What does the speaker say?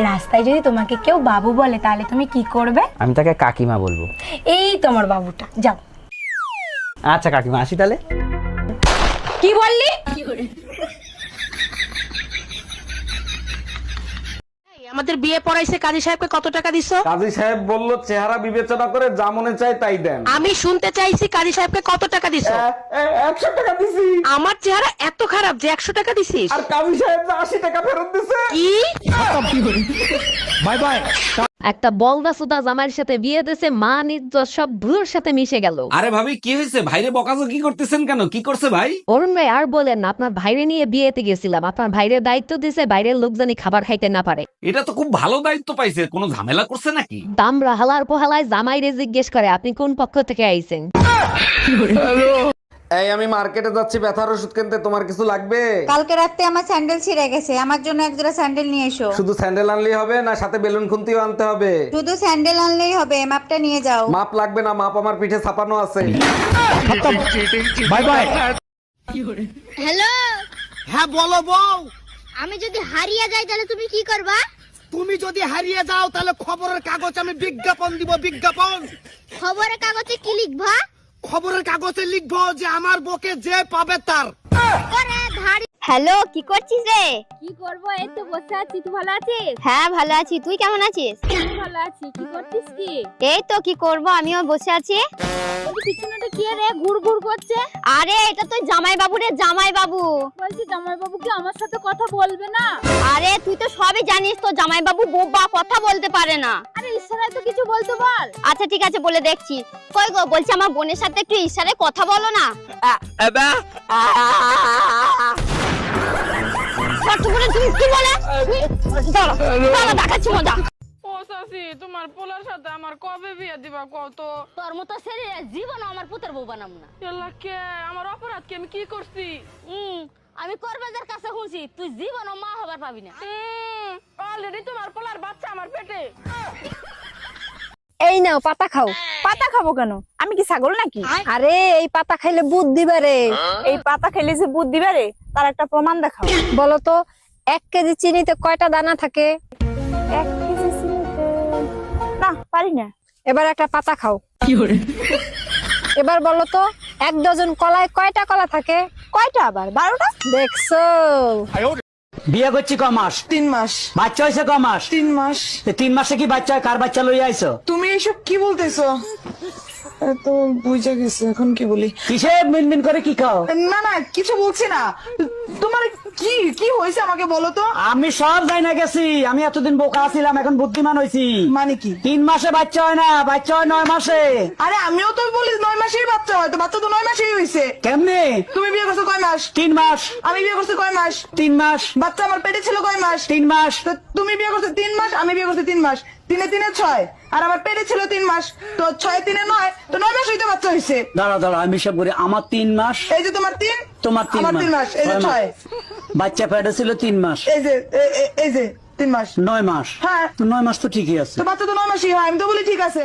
রাস্তায় যদি তোমাকে কেউ বাবু বলে তাহলে তুমি কি করবে? আমি তাকে কাকিমা বলবো। এই তোমার বাবুটা, যাও। আচ্ছা কাকিমা, আসি তাহলে। কি বললি? আমাদের বিয়ে পড়াইছে কাজী সাহেবকে কত টাকা দিছো? কাজী সাহেব বলল চেহারা বিবেচনা করে যা মনে চায় তাই দেন। আমি শুনতে চাইছি কাজী সাহেবকে কত টাকা দিছো? 100 টাকা দিছি। আমার চেহারা এত খারাপ যে 100 টাকা দিছিস? আর কাজী সাহেব 80 টাকা ফেরত দিছে। কি? Bye bye. একটা বলদা সুদা জামাইয়ের সাথে বিয়ে দিয়েছে, মান ইজ্জত সব ধুলোর সাথে মিশে গেল। আরে ভাবি কি হয়েছে? ভাইরে বকাঝকি করতেছেন কেন? কি করছে ভাই? অরুণ ভাই আর বলেন না, আপনার ভাইরে নিয়ে বিয়েতে গেছিলাম, আপনার ভাইরে দায়িত্ব দিয়েছে বাইরের লোক জানি খাবার খাইতে না পারে। এটা তো খুব ভালো দায়িত্ব পাইছে, কোনো ঝামেলা করছে নাকি? দামরা হালার পোহালায় জামাইরে জিজ্ঞেস করে আপনি কোন পক্ষ থেকে আইছেন। এই আমি মার্কেটে যাচ্ছি ব্যথার ওষুধ কিনতে, তোমার কিছু লাগবে? কালকে রাতে আমার স্যান্ডেল ছিঁড়ে গেছে, আমার জন্য এক জোড়া স্যান্ডেল নিয়ে এসো। শুধু স্যান্ডেল আনলেই হবে না সাথে বেলুন খুন্তিও আনতে হবে? শুধু স্যান্ডেল আনলেই হবে, মাপটা নিয়ে যাও। মাপ লাগবে না, মাপ আমার পিঠে ছাপানো আছে। Bye bye. হ্যালো, হ্যাঁ বলো বউ। আমি যদি হারিয়ে যাই তাহলে তুমি কি করবা? তুমি যদি হারিয়ে যাও তাহলে খবরের কাগজ আমি বিজ্ঞাপন দিব, বিজ্ঞাপন। খবরের কাগজে কি লিখবা? খবরের কাগজে লিখবো যে আমার বকে যে পাবে তার। হ্যালো, কি করছিস রে? কি করব, এই তো বসে আছি। তুই ভালো আছিস? হ্যাঁ ভালো আছি, তুই কেমন আছিস? ভালো আছি। কি করছিস কি? এই তো কি করব, আমিও বসে আছি। পিছনেটা কি রে ঘুর ঘুর করছে? আরে এটা তো জামাই বাবু রে, জামাই বাবু। বলছি জামাই বাবু কি আমার সাথে কথা বলবে না? আরে তুই তো সবই জানিস, তো জামাই বাবু বোবা, কথা বলতে পারে না। আরে ইশারায় তো কিছু বলতে বল। আচ্ছা ঠিক আছে, বলে দেখছি। কই গো, বলছি আমার বোনের সাথে একটু ইশারায় কথা বলো না। তুমি কি বলে? দাঁড়া দেখাচ্ছি মজা। ও চাচি, তোমার পোলার সাথে আমার কবে বিয়ে দিবা কত? তোর মতো ছেলে জীবন আমার পুতের বউ বানাম না। এলা কে? আমার অপরাধ কি? আমি কি করছি? আমি করবেজার কাছে শুনছি তুই জীবন মা হবার পাবি না। অলরেডি তোমার পোলার বাচ্চা আমার পেটে। এই নাও পাতা খাও। পাতা খাবো কেন? আমি কি ছাগল নাকি? আরে এই পাতা খাইলে বুদ্ধি বাড়ে। এই পাতা খেলে যে বুদ্ধি বাড়ে তার একটা প্রমাণ দেখাও। বলো তো 1 কেজি চিনিতে কয়টা দানা থাকে? 1 কেজি চিনিতে না পারি না। এবার একটা পাতা খাও। এবার বলো তো 1 ডজন কলায় কয়টা কলা থাকে? কয়টা আবার? 12টা। দেখছো? বিয়ে করছি ক মাস? 3 মাস। বাচ্চা হয়েছে ক মাস? 3 মাস। 3 মাসে কি বাচ্চা হয়? কার বাচ্চা লইয়া আইছো? তুমি এসব কি বলতেছো? তো বুঝে গেছে, এখন কি বলি? কিসে মিনমিন করে কি খাও? না না কিছু বলছি না। তোমার কি কি হয়েছে আমাকে বলো তো। আমি সব যাই না গেছি, আমি এতদিন বোকা ছিলাম, এখন বুদ্ধিমান হয়েছি। মানে কি? 3 মাসে বাচ্চা হয় না, বাচ্চা হয় 9 মাসে। আরে আমিও তো বলি 9 মাসেই বাচ্চা হয়, তো বাচ্চা তো 9 মাসেই হয়েছে। কেমনে? তুমি বিয়ে করছো কয় মাস? 3 মাস। আমি বিয়ে করছি কয় মাস? 3 মাস। বাচ্চা আমার পেটে ছিল কয় মাস? 3 মাস। তো তুমি বিয়ে করছো 3 মাস, আমি বিয়ে করছি 3 মাস। 3 এ 6 আর আমার পেটে ছিল 3 মাস, তো 6 3 9, তো 9 মাস হইতে বাচ্চা হয়েছে। দাঁড়া দাঁড়া, আমি সব করি। আমার 3 মাস, এই যে তোমার 3, তোমার 3 আমার 3 মাস, এই যে 6। বাচ্চা পেটে ছিল 3 মাস, এই যে এই যে 3 মাস, 9 মাস। হ্যাঁ। তো 9 মাস তো ঠিকই আছে। তো বাচ্চা তো 9 মাসই হয়, আমি তো বলি ঠিক আছে।